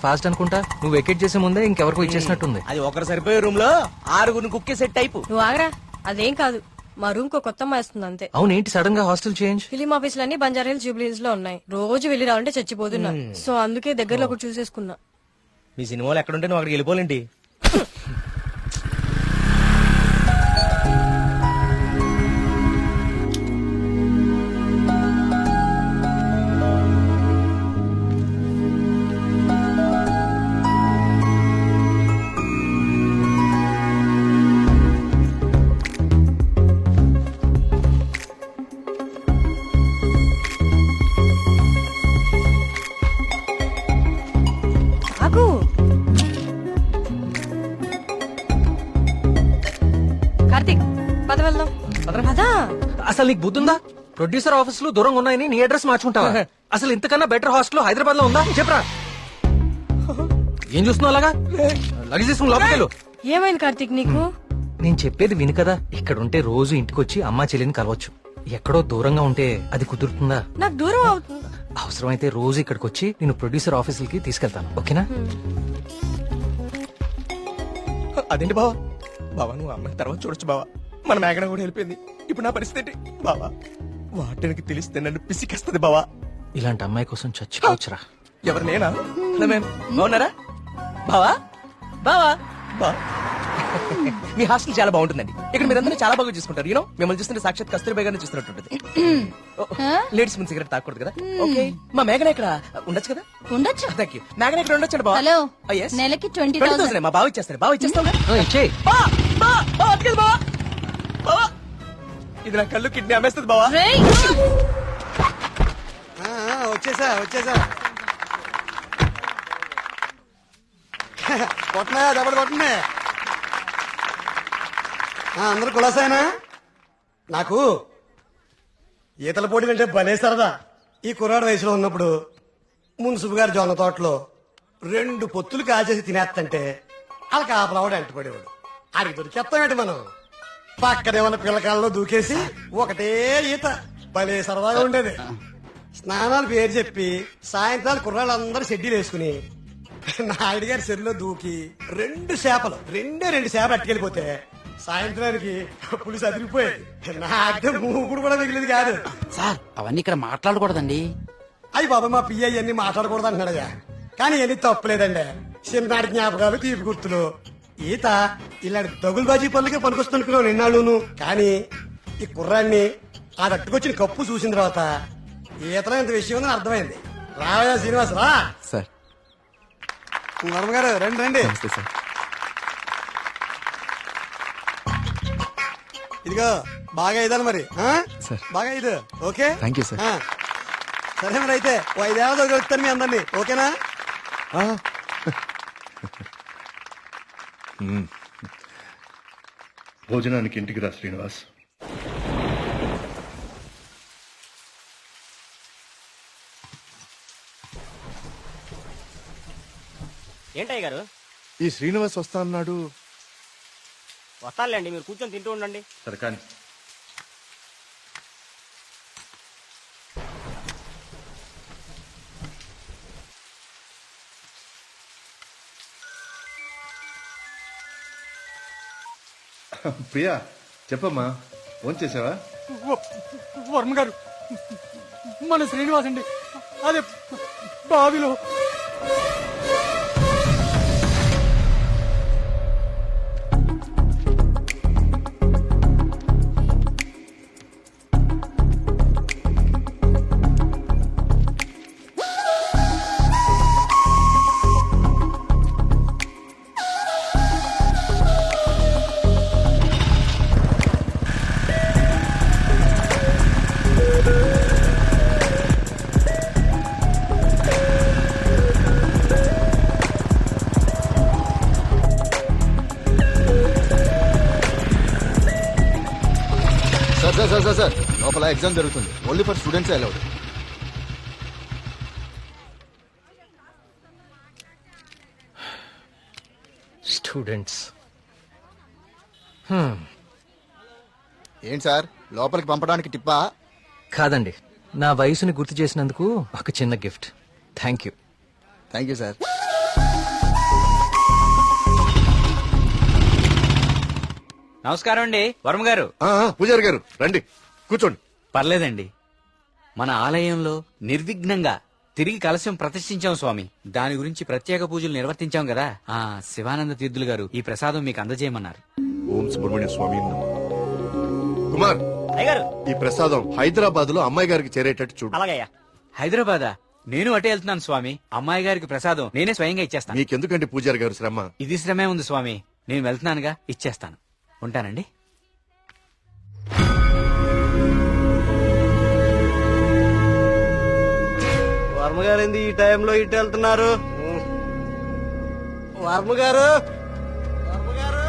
Fast అనుకుంటా. నువ్వు vacate చేసే ముందే ఇంకెవరికో ఇచ్చేసినట్టుంది. అది ఒకరు సరిపోయే రూమ్ లో 6 కుక్కే సెట్ టైపు. నువ్వు ఆగరా, అదేం కాదు. మా రూమ్ కో కొత్త అమ్మాయి వస్తుంది అంతే. అవునేంటి సడన్ గా హాస్టల్ చేంజ్? ఫిలిం ఆఫీసులన్నీ బంజారా హిల్స్, జూబ్లీ హిల్స్ లో ఉన్నాయి. రోజు వెళ్ళి రావాలంటే చచ్చిపోతున్నా. సో అందుకే దగ్గరలో ఒకటి చూసేసుకున్నా. మీ సినిమాలు ఎక్కడుంటే నువ్వు అక్కడికి వెళ్ళిపోలేంటి. ఆగు. కార్తీక్ పద వెళ్దాం. పదా. అసలు నీకు బుద్ధుందా? ప్రొడ్యూసర్ ఆఫీసులు దూరంగా ఉన్నాయని నీ అడ్రస్ మార్చుకుంటావా? అసలు ఇంతకన్నా బెటర్ హాస్టల్ హైదరాబాద్ లో ఉందా చెప్పరా? ఏం చూస్తున్నావు అలాగా? లగేజ్ తీసుకుని లోపలికి వెళ్ళు. ఏమైంది కార్తీక్ నీకు? నేను చెప్పేది విను కదా. ఇక్కడ ఉంటే రోజు ఇంటికి వచ్చి అమ్మా చెల్లిని కలవచ్చు. ఎక్కడో దూరంగా ఉంటే అది కుదురుతుందా? నాకు దూరం అవుతుంది. అవసరమైతే రోజు ఇక్కడికి వచ్చి నేను ప్రొడ్యూసర్ ఆఫీసులకి తీసుకెళ్తాను. ఓకేనా? అదేంటి బావా? బావా నువ్వు అమ్మాయి తర్వాత చూడొచ్చు బావా. మన మేఘన కూడా వెళ్ళిపోయింది. ఇప్పుడు నా పరిస్థితి ఏంటి బావా? వాటికి తెలిస్తే నన్ను పిసికేస్తుంది బావా. ఇలాంటి అమ్మాయి కోసం చచ్చిపోవచ్చురా. ఎవరు నేనా? హలో మ్యామ్, బాగున్నారా? బావా బావా బా మీ హాస్టల్ చాలా బాగుంటుందండి. ఇక్కడ మీరందరూ చాలా బాగా చూసుకుంటారు. యూనో మిమ్మల్ని చూస్తుంటే సాక్షాత్ కస్తూరిబా గారిని చూస్తున్నట్టుంటది. లేడీస్ ముందు సిగరెట్ తాకూడదు కదా. ఓకే, మా మేఘన ఇక్కడ ఉండొచ్చు కదా? ఉండొచ్చు. Thank you. మేఘన ఇక్కడ ఉండొచ్చు బావా. Hello, Oh, yes. నెలకి 20,000 మా బావ ఇచ్చేస్తాను. బావ ఇచ్చేస్తావు ఇచ్చేయ్. ఇది నా కళ్ళు కిడ్నీ అమ్మేస్తుంది బావా. వచ్చేసా కొట్టనా దెబ్బలు కొట్టనే. అందరూ కులాసాయనా? నాకు ఈతల పోటీలు అంటే భలే సరదా. ఈ కుర్రాడు వయసులో ఉన్నప్పుడు మున్సిపు గారి జొన్న తోటలో 2 పొత్తులు కాచేసి తినేస్తంటే వాళ్ళకి ఆ ప్రవాడు ఎంటపడేవాడు. అడిగి దొరికేస్తామేంటి మనం? పక్కనేమన్నా పిల్లకాలలో దూకేసి ఒకటే ఈత భలే సరదాగా ఉండేది. స్నానాలు పేరు చెప్పి సాయంత్రాలు కుర్రాళ్ళందరూ షెడ్యూల్ వేసుకుని నాయుడు గారి చెరువులో దూకి 2 చేపలు అట్టుకెళ్ళిపోతే సాయంత్రానికి పులిసి అదిరిపోయేది. నాకే మూకుడు కూడా మిగిలింది కాదు. సార్ అవన్నీ ఇక్కడ మాట్లాడకూడదండి. అయ్యి బాబా మా పియ్య అన్ని మాట్లాడకూడదు అంటున్నాడయ్యా. కానీ ఇవన్నీ తప్పులేదండి. చిన్ననాటి జ్ఞాపకాలు, తీపి గుర్తులు. ఈత ఇలాంటి దగులుబాజీ పనులకే పనికొస్తున్నాను నిన్నాళ్ళును. కానీ ఈ కుర్రాన్ని ఆ దట్టుకొచ్చిన కప్పు చూసిన తర్వాత ఈతలో ఇంత విషయం ఉందని అర్థమైంది. రావయ్యా శ్రీనివాస్ రా. సార్ వర్మగారు రండి రండి. సార్ ఇదిగో బాగా ఇదాలి మరి. సార్. బాగా ఇది ఓకే. Thank you sir. సరే మరి అయితే 5 ఏళ్ళ దొరుకుతాను మీ అందరినీ. ఓకేనా? భోజనానికి ఇంటికి రా శ్రీనివాస్. ఏంటయ్య గారు? ఈ శ్రీనివాస్ వస్తా అన్నాడు. వస్తానులేండి, మీరు కూర్చొని తింటూ ఉండండి. సరే కానీ ప్రియా చెప్పమ్మా, ఫోన్ చేసావా? వర్మ గారు మన శ్రీనివాస్ అండి, అదే బావిలో. సార్ లోపల ఎగ్జామ్ జరుగుతుంది. Only for students allowed. Students ఏంటి సార్ లోపలికి పంపడానికి టిప్పా? కాదండి, నా వయసుని గుర్తు చేసినందుకు ఒక చిన్న gift. Thank you. Thank you sir. నమస్కారం అండి వర్మ గారు. పూజారి గారు రండి కూర్చోండి. పర్లేదండి, మన ఆలయంలో నిర్విఘ్నంగా తిరిగి కలశం ప్రతిష్ఠించాం స్వామి. దాని గురించి ప్రత్యేక పూజలు నిర్వర్తించాం కదా. శివానంద తీర్థులు గారు ఈ ప్రసాదం మీకు అందజేయమన్నారు. ఓం సుబ్రహ్మణ్య స్వామి నమః. కుమార్, అయ్యగారు ఈ ప్రసాదం హైదరాబాద్ లో అమ్మాయి గారికి చేరేటట్టు చూడు. అలాగయ్యా. హైదరాబాదా? నేను అటే వెళ్తున్నాను స్వామి. అమ్మాయి గారికి ప్రసాదం నేనే స్వయంగా ఇచ్చేస్తాను. మీకెందుకండి పూజారి గారు శ్రమ? ఇది శ్రమే ఉంది స్వామి. నేను వెళ్తున్నానుగా, ఇచ్చేస్తాను. ఉంటానండి. వర్మ గారు ఏంది ఈ టైంలో ఇటు వెళ్తున్నారు? వర్మ గారు, వర్మ గారు,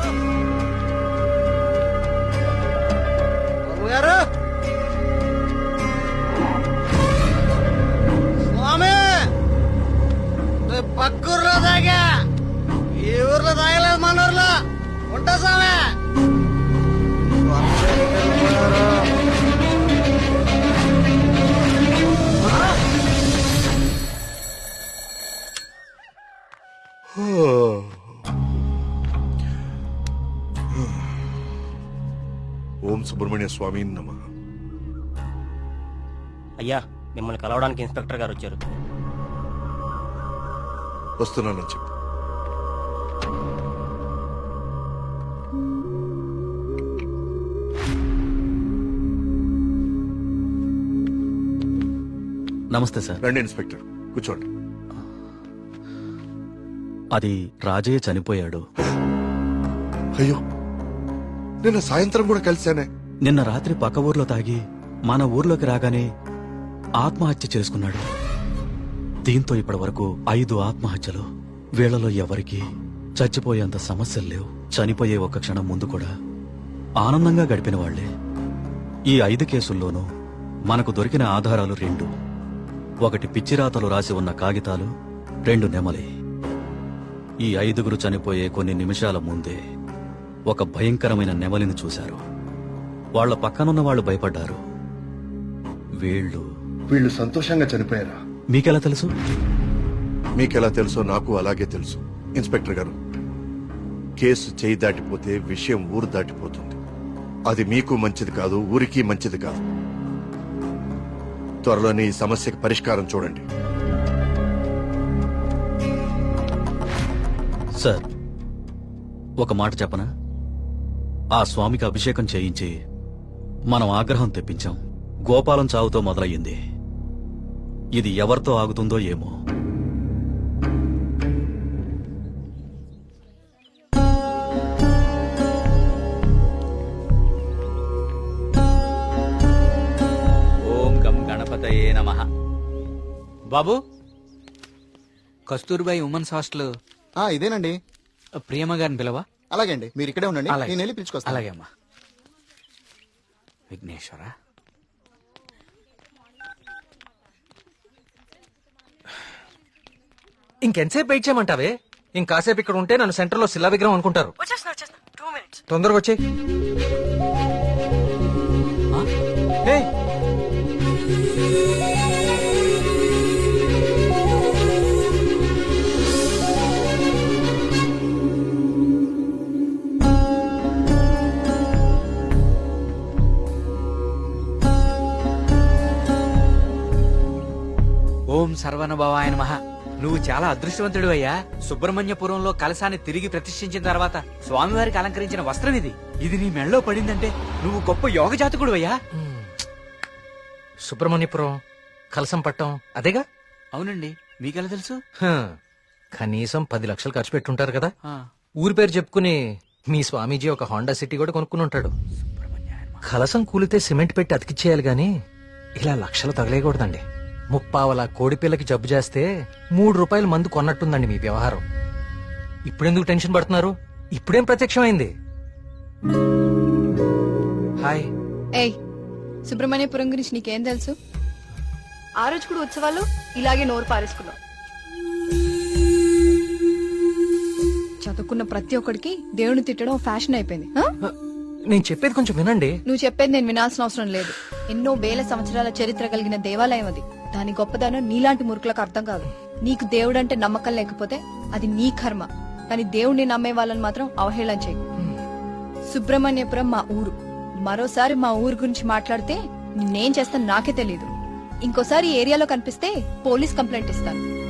వర్మ గారు, స్వామి, రేపు పక్క ఊర్లో తాగా, ఈ ఊర్లో తాగలేదు, మన ఊర్లో ఉంటా స్వామి. ఓం సుబ్రహ్మణ్య స్వామి నమః. అయ్యా, మిమ్మల్ని కలవడానికి ఇన్స్పెక్టర్ గారు వచ్చారు. వస్తున్నానని చెప్పు. నమస్తే సార్. రండి ఇన్స్పెక్టర్, కూర్చోండి. అది రాజయ్య చనిపోయాడు. అయ్యో, నిన్న సాయంత్రం కూడా కలిశానే. నిన్న రాత్రి పక్క ఊర్లో తాగి మన ఊర్లోకి రాగానే ఆత్మహత్య చేసుకున్నాడు. దీంతో ఇప్పటి వరకు 5 ఆత్మహత్యలు. వీళ్లలో ఎవరికి చచ్చిపోయేంత సమస్యలు లేవు. చనిపోయే ఒక్క క్షణం ముందు కూడా ఆనందంగా గడిపిన వాళ్లే. ఈ 5 కేసుల్లోనూ మనకు దొరికిన ఆధారాలు 2. ఒకటి పిచ్చిరాతలు రాసి ఉన్న కాగితాలు, 2 నెమలి. ఈ 5గురు చనిపోయే కొన్ని నిమిషాల ముందే ఒక భయంకరమైన నెమలిని చూశారు. వాళ్ల పక్కనున్న వాళ్ళు భయపడ్డారు. వీళ్ళు సంతోషంగా చనిపోయారా? మీకెలా తెలుసు? మీకెలా తెలుసో నాకు అలాగే తెలుసు. ఇన్స్పెక్టర్ గారు, కేసు చేయి దాటిపోతే విషయం ఊరు దాటిపోతుంది. అది మీకు మంచిది కాదు, ఊరికి మంచిది కాదు. త్వరలోనే ఈ సమస్యకి పరిష్కారం చూడండి. సార్, ఒక మాట చెప్పనా? ఆ స్వామికి అభిషేకం చేయించి మనం ఆగ్రహం తెప్పించాం. గోపాలం చావుతో మొదలయ్యింది. ఇది ఎవరితో ఆగుతుందో ఏమో. ఓం గం గణపతయే నమః. బాబు, కస్తూర్బాయి ఉమెన్స్ హాస్టల్ ఇదేనండి. ప్రియమ్మ గారిని పిలవా? అలాగే అండి, మీరు ఇక్కడే ఉండండి, అలాగే. నేను వెళ్ళి పిలుచుకొస్తాను. అలాగే అమ్మా. విఘ్నేశ్వర, ఇంకెంతసేపు వెయిట్ చేయమంటావే? ఇంకాసేపు ఇక్కడ ఉంటే నన్ను సెంటర్ లో శిలా విగ్రహం అనుకుంటారు. వచ్చేస్తున్నా 2 minutes. తొందరగా వచ్చే. ఓం సర్వనుభవాయ నమః. నువ్వు చాలా అదృష్టవంతుడు అయ్యా. సుబ్రహ్మణ్యపురంలో కలశాన్ని తిరిగి ప్రతిష్ఠించిన తర్వాత స్వామివారికి అలంకరించిన వస్త్రం ఇది. ఇది నీ మెళ్ళలో పడిందంటే నువ్వు గొప్ప యోగ జాతకుడు అయ్యా. సుబ్రహ్మణ్యపురం కలసం పట్టం అదేగా? అవునండి, మీకెలా తెలుసు? కనీసం 10 లక్షలు ఖర్చు పెట్టుంటారు కదా. ఆ, ఊరి పేరు చెప్పుకుని మీ స్వామీజీ ఒక హోండా సిటీ కూడా కొనుక్కుని ఉంటాడు. కలసం కూలితే సిమెంట్ పెట్టి అతికిచ్చేయాలి గాని ఇలా లక్షలు తగలేయకూడదండి. 30 కోడి పిల్లకి జబ్బు చేస్తే 3 రూపాయల మందు కొన్నట్టుందండి మీ వ్యవహారం. ఇప్పుడెందుకు టెన్షన్ పడుతున్నారు? ఇప్పుడేం ప్రత్యక్షమైంది? హాయ్. ఏయ్, సుబ్రహ్మణ్యపురం గురించి నీకేం తెలుసు? ఆ రోజు కూడా ఉత్సవాలు ఇలాగే నోరు పారేసుకున్నావు. చదువుకున్న ప్రతి ఒక్కడికి దేవుని తిట్టడం ఫ్యాషన్ అయిపోయింది. నేను చెప్పేది కొంచెం వినండి. నువ్వు చెప్పేది నేను వినాల్సిన అవసరం లేదు. ఎన్నో వేల సంవత్సరాల చరిత్ర కలిగిన దేవాలయం అది. దాని గొప్పదనం నీలాంటి మురుకులకు అర్థం కాదు. నీకు దేవుడంటే నమ్మకం లేకపోతే అది నీ కర్మ. కానీ దేవుణ్ణి నమ్మే వాళ్ళని మాత్రం అవహేళన చేయకు. సుబ్రహ్మణ్యపురం మా ఊరు. మరోసారి మా ఊరు గురించి మాట్లాడితే నేనేం చేస్తాను నాకే తెలీదు. ఇంకోసారి ఈ ఏరియాలో కనిపిస్తే పోలీస్ కంప్లైంట్ ఇస్తాను.